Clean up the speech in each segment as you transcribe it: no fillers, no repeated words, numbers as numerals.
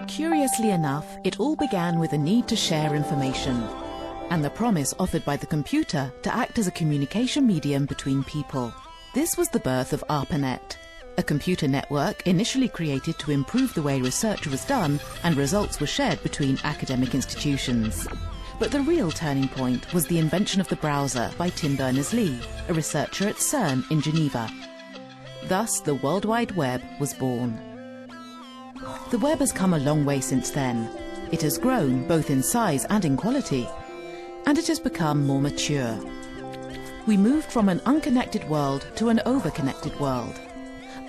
Curiously enough, it all began with a need to share information, and the promise offered by the computer to act as a communication medium between people. This was the birth of ARPANET, a computer network initially created to improve the way research was done and results were shared between academic institutions. But the real turning point was the invention of the browser by Tim Berners-Lee, a researcher at CERN in Geneva. Thus, the World Wide Web was born. The web has come a long way since then. It has grown both in size and in quality, and it has become more mature. We moved from an unconnected world to an over-connected world.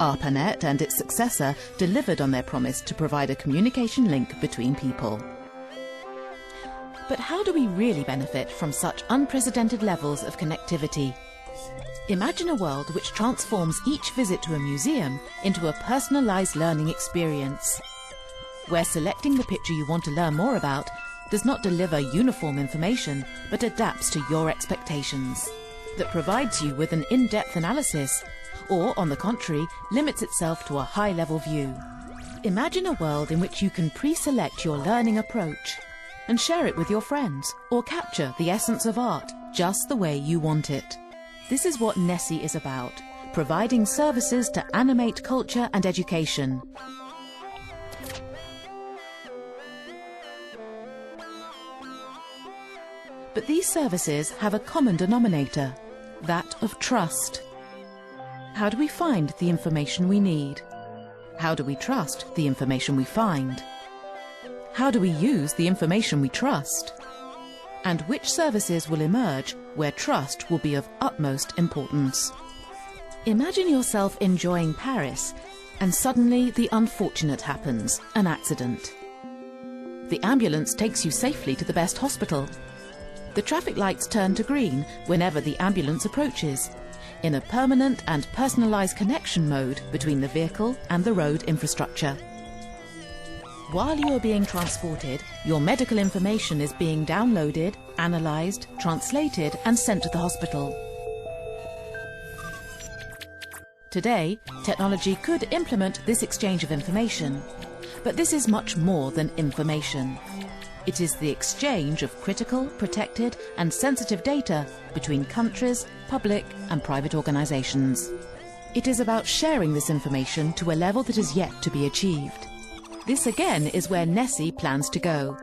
ARPANET and its successor delivered on their promise to provide a communication link between people. But how do we really benefit from such unprecedented levels of connectivity? Imagine a world which transforms each visit to a museum into a personalized learning experience, where selecting the picture you want to learn more about does not deliver uniform information, but adapts to your expectations, that provides you with an in-depth analysis, or, on the contrary, limits itself to a high-level view. Imagine a world in which you can pre-select your learning approach and share it with your friends, or capture the essence of art just the way you want it. This is what Nessi is about, providing services to animate culture and education. But these services have a common denominator, that of trust. How do we find the information we need? How do we trust the information we find? How do we use the information we trust? And which services will emerge where trust will be of utmost importance? Imagine yourself enjoying Paris, and suddenly the unfortunate happens, an accident. The ambulance takes you safely to the best hospital. The traffic lights turn to green whenever the ambulance approaches, in a permanent and personalised connection mode between the vehicle and the road infrastructure. While you are being transported, your medical information is being downloaded, analysed, translated and sent to the hospital. Today, technology could implement this exchange of information, but this is much more than information. It is the exchange of critical, protected and sensitive data between countries, public and private organisations. It is about sharing this information to a level that is yet to be achieved. This again is where Nessi plans to go,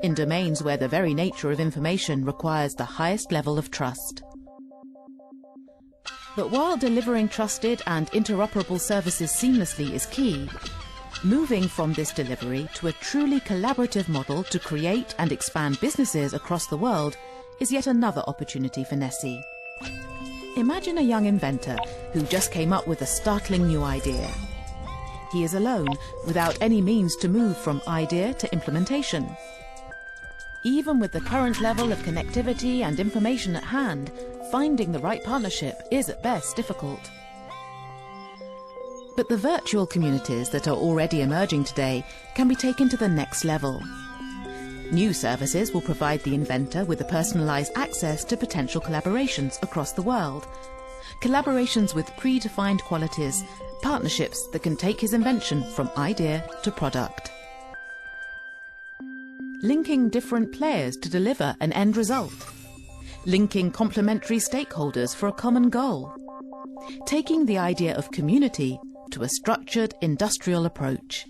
in domains where the very nature of information requires the highest level of trust. But while delivering trusted and interoperable services seamlessly is key, moving from this delivery to a truly collaborative model to create and expand businesses across the world is yet another opportunity for Nessi. Imagine a young inventor who just came up with a startling new idea. He is alone, without any means to move from idea to implementation. Even with the current level of connectivity and information at hand, finding the right partnership is at best difficult. But the virtual communities that are already emerging today can be taken to the next level. New services will provide the inventor with a personalised access to potential collaborations across the world. Collaborations with predefined qualities, partnerships that can take his invention from idea to product. Linking different players to deliver an end result. Linking complementary stakeholders for a common goal. Taking the idea of community to a structured industrial approach.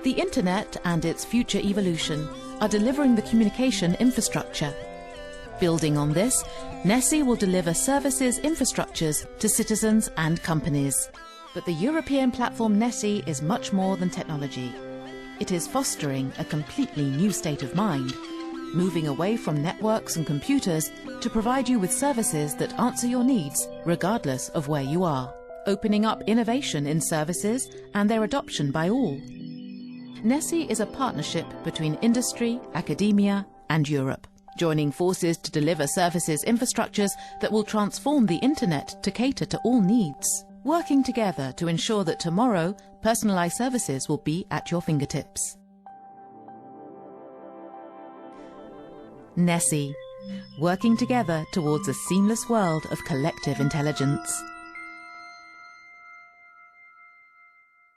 The Internet and its future evolution are delivering the communication infrastructure. Building on this, Nessi will deliver services infrastructures to citizens and companies. But the European platform Nessi is much more than technology. It is fostering a completely new state of mind, moving away from networks and computers to provide you with services that answer your needs regardless of where you are, opening up innovation in services and their adoption by all. Nessi is a partnership between industry, academia and Europe, joining forces to deliver services infrastructures that will transform the Internet to cater to all needs, working together to ensure that tomorrow personalised services will be at your fingertips. Nessi, working together towards a seamless world of collective intelligence.